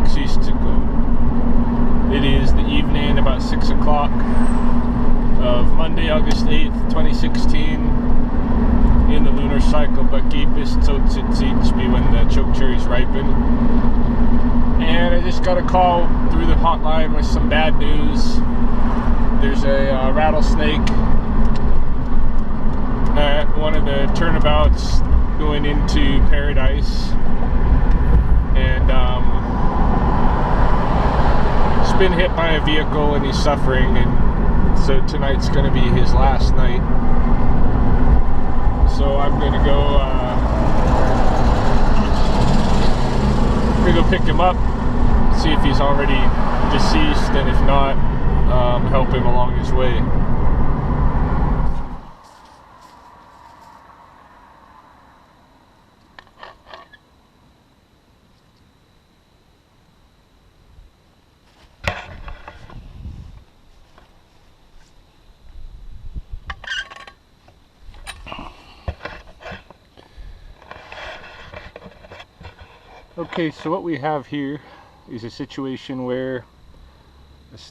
6 east to go. It is the evening, about 6 o'clock of Monday, August 8th, 2016, in the lunar cycle, but Gapis Tzotzit be when the choke cherries ripen. And I just got a call through the hotline with some bad news. There's a rattlesnake at one of the turnabouts going into Paradise, and he's been hit by a vehicle and he's suffering, and so tonight's going to be his last night. So I'm going to go pick him up, see if he's already deceased, and if not, help him along his way. Okay, so what we have here is a situation where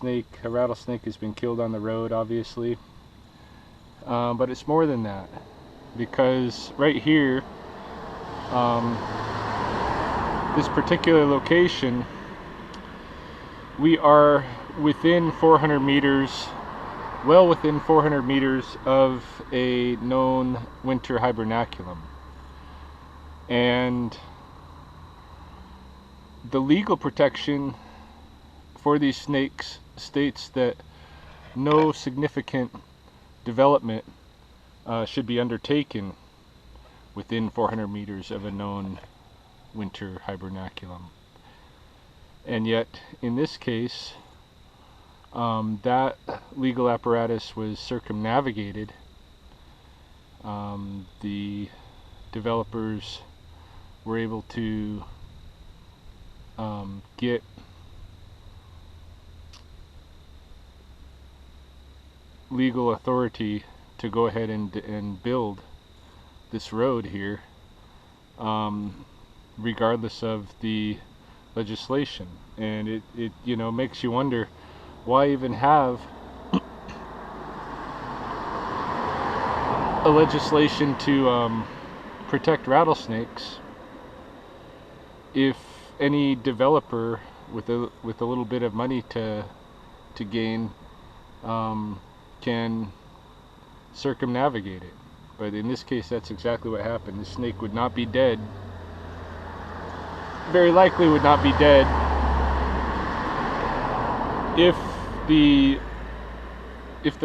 a rattlesnake has been killed on the road, obviously. But it's more than that, because right here, this particular location, we are within 400 meters, well within 400 meters of a known winter hibernaculum. And the legal protection for these snakes states that no significant development should be undertaken within 400 meters of a known winter hibernaculum. And yet, in this case, that legal apparatus was circumnavigated. The developers were able to get legal authority to go ahead and build this road here, regardless of the legislation. And it you know, makes you wonder, why even have a legislation to protect rattlesnakes if any developer with a little bit of money to gain can circumnavigate it. But in this case, that's exactly what happened. The snake would not be dead, very likely would not be dead, if the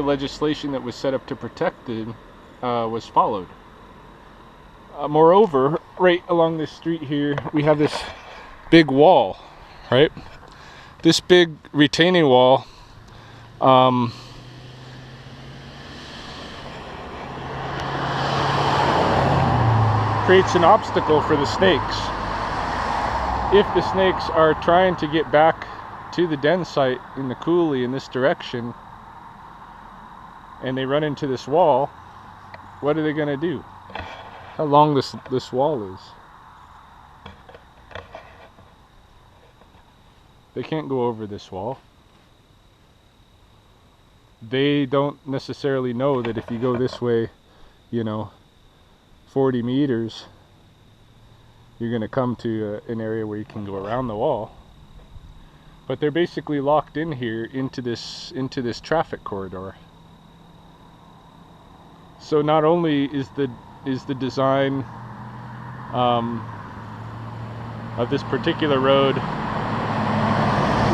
legislation that was set up to protect them was followed. Moreover, right along this street here, we have this big wall, right? This big retaining wall creates an obstacle for the snakes. If the snakes are trying to get back to the den site in the coulee in this direction, and they run into this wall, what are they going to do? How long this wall is? They can't go over this wall. They don't necessarily know that if you go this way, you know, 40 meters, you're going to come to an area where you can go around the wall. But they're basically locked in here into this traffic corridor. So not only is the design of this particular road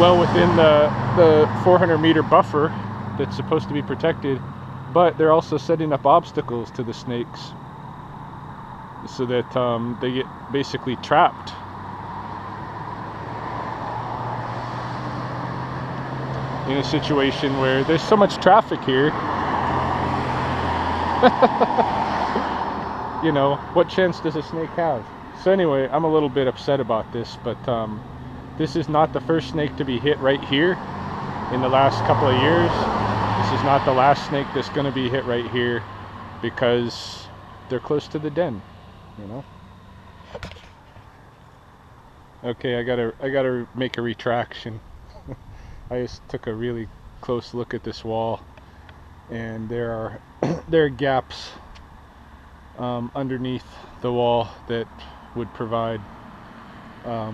well within the 400 meter buffer that's supposed to be protected, but they're also setting up obstacles to the snakes so that they get basically trapped. In a situation where there's so much traffic here, you know, what chance does a snake have? So anyway, I'm a little bit upset about this, but this is not the first snake to be hit right here in the last couple of years. This is not the last snake that's going to be hit right here, because they're close to the den, you know. Okay, I gotta make a retraction. I just took a really close look at this wall, and there are gaps underneath the wall that would provide a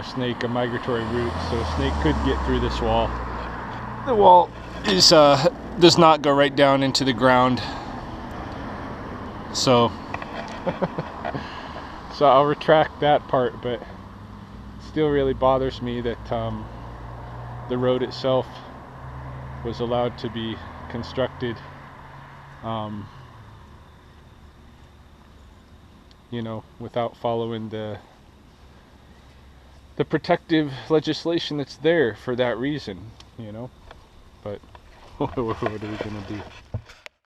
snake a migratory route, so a snake could get through this wall. The wall is does not go right down into the ground, so so I'll retract that part, but it still really bothers me that the road itself was allowed to be constructed you know, without following the protective legislation that's there for that reason, you know. But what are we gonna do?